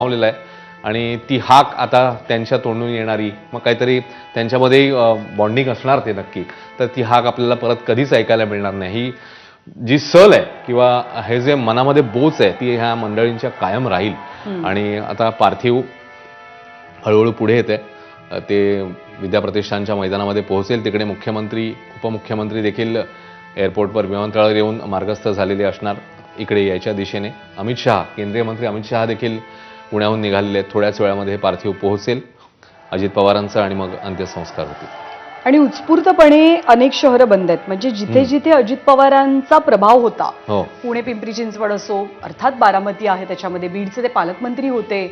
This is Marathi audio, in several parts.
पावलेला आहे आणि ती हाक आता त्यांच्या तोंडून येणारी, मग काहीतरी त्यांच्यामध्ये बॉन्डिंग असणार ते नक्की, तर ती हाक आपल्याला परत कधीच ऐकायला मिळणार नाही. ही जी सल आहे किंवा हे जे मनामध्ये बोच आहे ती ह्या मंडळींच्या कायम राहील. आणि आता पार्थिव हळूहळू पुढे येते, ते विद्याप्रतिष्ठानच्या मैदानामध्ये पोहोचेल. तिकडे मुख्यमंत्री, उपमुख्यमंत्री देखील एअरपोर्टवर, विमानतळावर येऊन मार्गस्थ झालेले असणार इकडे यायच्या दिशेने. अमित शहा, केंद्रीय मंत्री अमित शहा देखील पुण्याहून निघालेले आहेत. थोड्याच वेळामध्ये हे पार्थिव पोहोचेल अजित पवारांचं आणि मग अंत्यसंस्कार होतील. आणि उत्स्फूर्तपणे अनेक शहरं बंद आहेत. म्हणजे जिथे जिथे अजित पवारांचा प्रभाव होता, पुणे, पिंपरी चिंचवड असो, अर्थात बारामती आहे त्याच्यामध्ये, बीडचे ते पालकमंत्री होते,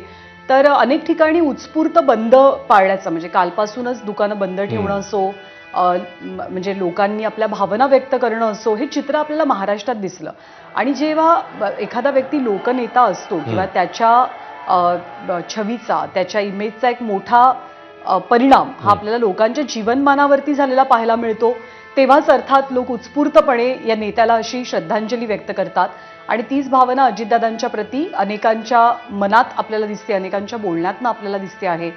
तर अनेक ठिकाणी उत्स्फूर्त बंद पाळण्याचं, म्हणजे कालपासूनच दुकानं बंद ठेवणं असो, म्हणजे लोकांनी आपल्या भावना व्यक्त करणं असो, हे चित्र आपल्याला महाराष्ट्रात दिसलं. आणि जेव्हा एखादा व्यक्ती लोकनेता असतो किंवा त्याच्या छवीचा, त्याच्या इमेजचा एक मोठा परिणाम हा आपल्याला लोकांच्या जीवनमानावरती झालेला पाहायला मिळतो, तेव्हाच अर्थात लोक उत्स्फूर्तपणे या नेत्याला अशी श्रद्धांजली व्यक्त करतात. आणि तीच भावना अजितदादांच्या प्रती अनेकांच्या मनात आपल्याला दिसते, अनेकांच्या बोलण्यातनं आपल्याला दिसते आहे.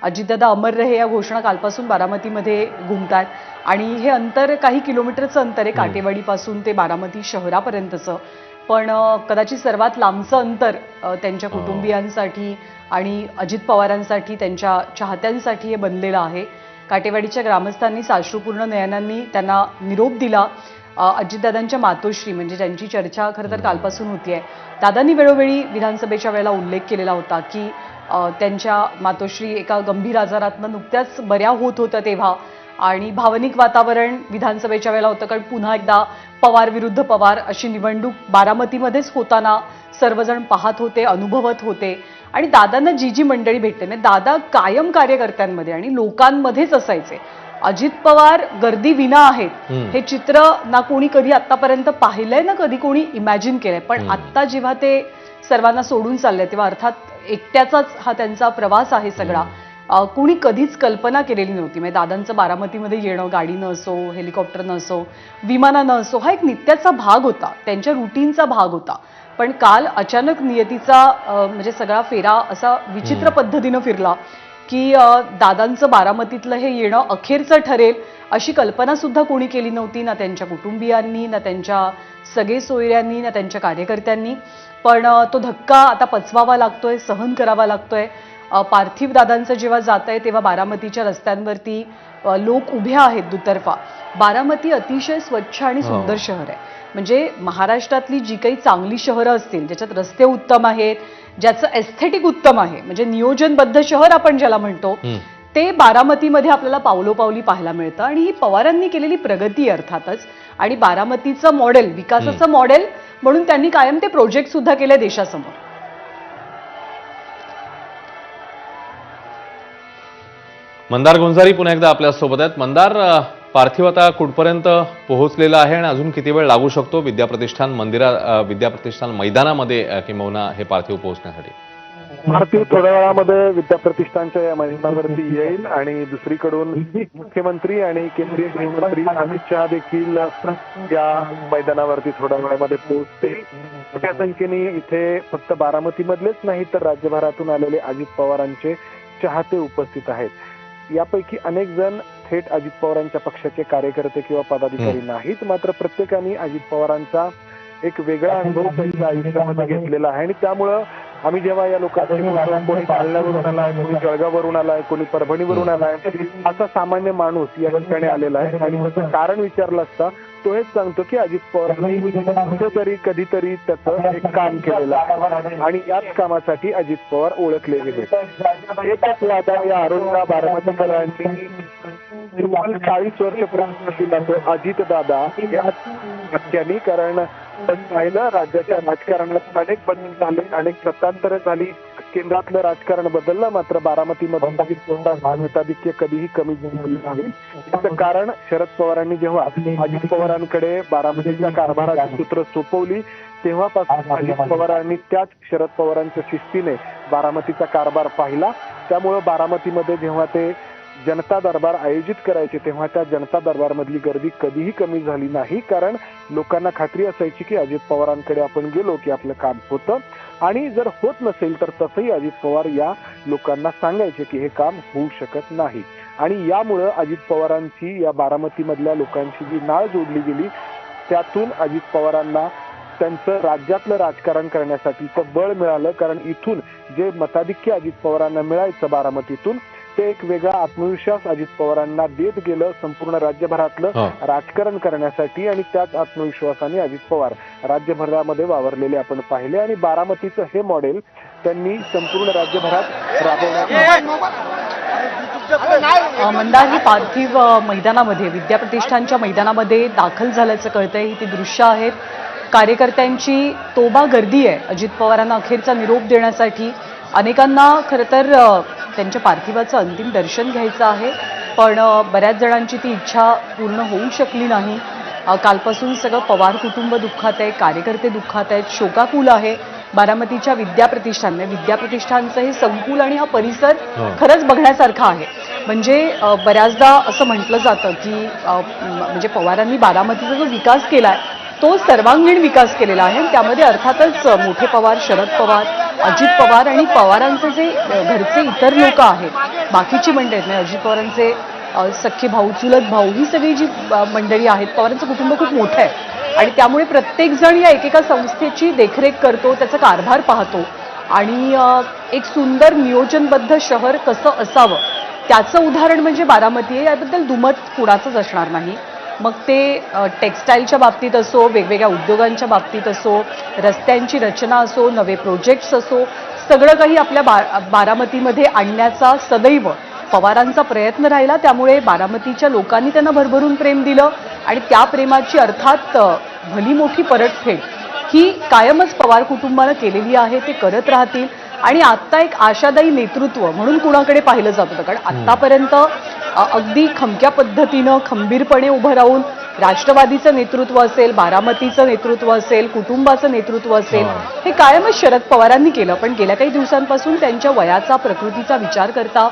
अजितदादा अमर रहे या घोषणा कालपासून बारामतीमध्ये घुमतात आणि हे अंतर काही किलोमीटरचं अंतर आहे, काटेवाडीपासून ते बारामती शहरापर्यंतचं. पण कदाचित सर्वात लांबचं अंतर त्यांच्या कुटुंबियांसाठी आणि अजित पवारांसाठी, त्यांच्या चाहत्यांसाठी हे बनलेलं आहे. काटेवाडीच्या ग्रामस्थांनी साश्रुपूर्ण नयनांनी त्यांना निरोप दिला. अजितदादांच्या मातोश्री, म्हणजे ज्यांची चर्चा खरं तर कालपासून होतीये, दादांनी वेळोवेळी विधानसभेच्या वेळेला उल्लेख केलेला होता की त्यांच्या मातोश्री एका गंभीर आजारातनं नुकत्याच बऱ्या होत होत्या तेव्हा, आणि भावनिक वातावरण विधानसभेच्या वेळेला होतं, कारण पुन्हा एकदा पवार विरुद्ध पवार अशी निवडणूक बारामतीमध्येच होताना सर्वजण पाहत होते, अनुभवत होते. आणि दादांना जी जी मंडळी भेटते ना, दादा कायम कार्यकर्त्यांमध्ये आणि लोकांमध्येच असायचे. अजित पवार गर्दी विना आहेत हे चित्र ना कोणी कधी आतापर्यंत पाहिलंय ना कधी कोणी इमॅजिन केलंय. पण आत्ता जेव्हा ते सर्वांना सोडून चालले तेव्हा अर्थात एकट्याचाच हा त्यांचा प्रवास आहे सगळा. कोणी कधीच कल्पना केलेली नव्हती. म्हणजे दादांचं बारामतीमध्ये येणं, गाडीनं असो, हेलिकॉप्टरनं असो, विमानानं असो, हा एक नित्याचा भाग होता, त्यांच्या रुटीनचा भाग होता. पण काल अचानक नियतीचा म्हणजे सगळा फेरा असा विचित्र पद्धतीनं फिरला की दादांचं बारामतीतलं हे येणं अखेरचं ठरेल अशी कल्पना सुद्धा कोणी केली नव्हती, ना त्यांच्या कुटुंबियांनी, ना त्यांच्या सगळे सोयऱ्यांनी, ना त्यांच्या कार्यकर्त्यांनी. पण तो धक्का आता पचवावा लागतोय, सहन करावा लागतोय. पार्थिव दादांचं जेव्हा जात आहे तेव्हा बारामतीच्या रस्त्यांवरती लोक उभे आहेत दुतर्फा. बारामती अतिशय स्वच्छ आणि सुंदर शहर आहे. म्हणजे महाराष्ट्रातली जी काही चांगली शहरं असतील, ज्याच्यात रस्ते उत्तम आहेत, ज्याचं एस्थेटिक उत्तम आहे, म्हणजे नियोजनबद्ध शहर आपण ज्याला म्हणतो, ते बारामतीमध्ये आपल्याला पावलोपावली पाहायला मिळतं. आणि ही पवारांनी केलेली प्रगती अर्थातच, आणि बारामतीचं मॉडेल, विकासाचं मॉडेल म्हणून त्यांनी कायम ते प्रोजेक्ट सुद्धा केले देशासमोर. मंदार गुंजारी पुन्हा एकदा आपल्या सोबत आहेत. मंदार, पार्थिव आता कुठपर्यंत पोहोचलेला आहे आणि अजून किती वेळ लागू शकतो विद्याप्रतिष्ठान विद्याप्रतिष्ठान मैदानामध्ये किंबहुना हे पार्थिव पोहोचण्यासाठी? पार्थिव थोड्या वेळामध्ये विद्याप्रतिष्ठानच्या या मैदानावरती येईल आणि दुसरीकडून मुख्यमंत्री आणि केंद्रीय गृहमंत्री अमित शहा देखील या मैदानावरती थोड्या वेळामध्ये पोहोचतील. मोठ्या संख्येने इथे फक्त बारामतीमधलेच नाही तर राज्यभरातून आलेले अजित पवारांचे चाहते उपस्थित आहेत. यापैकी अनेक जण थेट अजित पवारांच्या पक्षाचे कार्यकर्ते किंवा पदाधिकारी नाहीत, मात्र प्रत्येकाने अजित पवारांचा एक वेगळा अनुभव त्यांच्या आयुष्यामध्ये घेतलेला आहे. आणि त्यामुळं आम्ही जेव्हा या लोकांची, कोणी जालन्यावरून आलाय, कोणी जळगाववरून आलाय, कोणी परभणीवरून आलाय, असा सामान्य माणूस या ठिकाणी आलेला आहे. आणि त्याचं कारण विचारलं असता तो हेच सांगतो की अजित पवारांनी कुठेतरी कधीतरी त्याचं एक काम केलेलं आहे आणि याच कामासाठी अजित पवार ओळखले गेले. एकच वादा या अरुणा बारामतीकरांनी 40 वर्षपर्यंत दिला तो अजित दादा याच वाक्याने. कारण पाहिलं, राज्याच्या राजकारणात अनेक बदल झाले, अनेक सत्तांतर झाली, केंद्रातलं राजकारण बदललं, मात्र बारामतीमध्ये मताधिक्य कधीही कमी झालं नाही. त्याचं कारण शरद पवारांनी जेव्हा अजित पवारांकडे बारामतीच्या कारभाराची सूत्र सोपवली तेव्हापासून अजित पवारांनी त्याच शरद पवारांच्या शिस्तीने बारामतीचा कारभार पाहिला. त्यामुळं बारामतीमध्ये जेव्हा ते जनता दरबार आयोजित करायचे तेव्हा त्या जनता दरबारमधली गर्दी कधीही कमी झाली नाही. कारण लोकांना खात्री असायची की अजित पवारांकडे आपण गेलो की आपलं काम होतं. आणि जर होत नसेल तर तसंही अजित पवार या लोकांना सांगायचे की हे काम होऊ शकत नाही. आणि यामुळं अजित पवारांची या बारामतीमधल्या लोकांची जी नाळ जोडली गेली, त्यातून अजित पवारांना त्यांचं राज्यातलं राजकारण करण्यासाठीचं बळ मिळालं. कारण इथून जे मताधिक्य अजित पवारांना मिळायचं बारामतीतून, ते एक वेगळा आत्मविश्वास अजित पवारांना देत गेलं संपूर्ण राज्यभरातलं राजकारण करण्यासाठी. आणि त्याच आत्मविश्वासाने अजित पवार राज्यभरामध्ये वावरलेले आपण पाहिले. आणि बारामतीचं हे मॉडेल त्यांनी संपूर्ण राज्यभरात राबवण्यात. मंदार ही पार्थिव मैदानामध्ये, विद्याप्रतिष्ठानच्या मैदानामध्ये दाखल झाल्याचं कळतंय. ही ती दृश्य आहेत. कार्यकर्त्यांची तोबा गर्दी आहे अजित पवारांना अखेरचा निरोप देण्यासाठी. अनेकांना खरं तर त्यांच्या पार्थिवाचं अंतिम दर्शन घ्यायचं आहे, पण बऱ्याच जणांची ती इच्छा पूर्ण होऊ शकली नाही. कालपासून सगळं पवार कुटुंब दुःखात आहे, कार्यकर्ते दुःखात आहेत, शोकाकुल आहे. बारामतीच्या विद्याप्रतिष्ठानचं हे संकुल आणि हा परिसर खरंच बघण्यासारखा आहे. म्हणजे बऱ्याचदा असं म्हटलं जातं की म्हणजे पवारांनी बारामतीचा जो विकास केलाय तो सर्वांगीण विकास केलेला आहे. त्यामध्ये अर्थातच मोठे पवार, शरद पवार, अजित पवार आणि पवारांचे जे घरचे इतर लोक आहेत, बाकीची मंडळी आहेत, अजित पवारांचे सख्खे भाऊ, चुलत भाऊ, ही सगळी जी मंडळी आहेत, पवारांचं कुटुंब खूप मोठं आहे. आणि त्यामुळे प्रत्येक जण या एकेका संस्थेची देखरेख करतो, त्याचा कारभार पाहतो. आणि एक सुंदर नियोजनबद्ध शहर कसं असावं त्याचं उदाहरण म्हणजे बारामती आहे. याबद्दल दुमत कुणाचंच असणार नाही. मग ते टेक्स्टाईलच्या बाबतीत असो, वेगवेगळ्या उद्योगांच्या बाबतीत असो, रस्त्यांची रचना असो, नवे प्रोजेक्ट्स असो, सगळं काही आपल्या बारामतीमध्ये आणण्याचा सदैव पवारांचा प्रयत्न राहिला. त्यामुळे बारामतीच्या लोकांनी त्यांना भरभरून प्रेम दिलं आणि त्या प्रेमाची अर्थात भली मोठी परतफेड ही कायमच पवार कुटुंबानं केलेली आहे. ते करत राहतील. आणि आता एक आशादायी नेतृत्व म्हणून कुणाकडे पाहिलं जात होतं, कारण आतापर्यंत अगदी खमक्या पद्धतीनं खंबीरपणे उभं राहून राष्ट्रवादीचं नेतृत्व असेल, बारामतीचं नेतृत्व असेल, कुटुंबाचं नेतृत्व असेल, हे कायमच शरद पवारांनी केलं. पण गेल्या काही दिवसांपासून त्यांच्या वयाचा, प्रकृतीचा विचार करता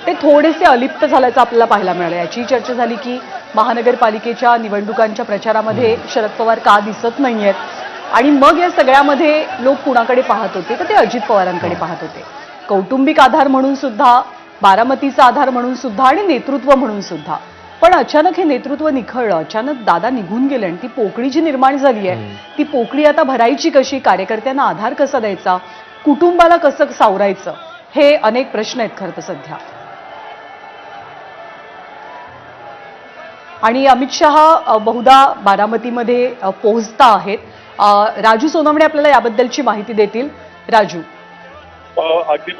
ते थोडेसे अलिप्त झाल्याचं आपल्याला पाहायला मिळालं. याची चर्चा झाली की महानगरपालिकेच्या निवडणुकांच्या प्रचारामध्ये शरद पवार का दिसत नाहीयेत. आणि मग या सगळ्यामध्ये लोक कुणाकडे पाहत होते, तर ते अजित पवारांकडे पाहत होते. कौटुंबिक आधार म्हणून सुद्धा, बारामतीचा आधार म्हणून सुद्धा आणि नेतृत्व म्हणून सुद्धा. पण अचानक हे नेतृत्व निखळलं, अचानक दादा निघून गेले आणि ती पोकळी जी निर्माण झाली आहे, ती पोकळी आता भरायची कशी, कार्यकर्त्यांना आधार कसा द्यायचा, कुटुंबाला कसं सावरायचं, हे अनेक प्रश्न आहेत खरं तर सध्या. आणि अमित शहा बहुधा बारामतीमध्ये पोहोचता आहेत. राजू सोनवणे आपल्याला याबद्दलची माहिती देतील. राजू. अगदी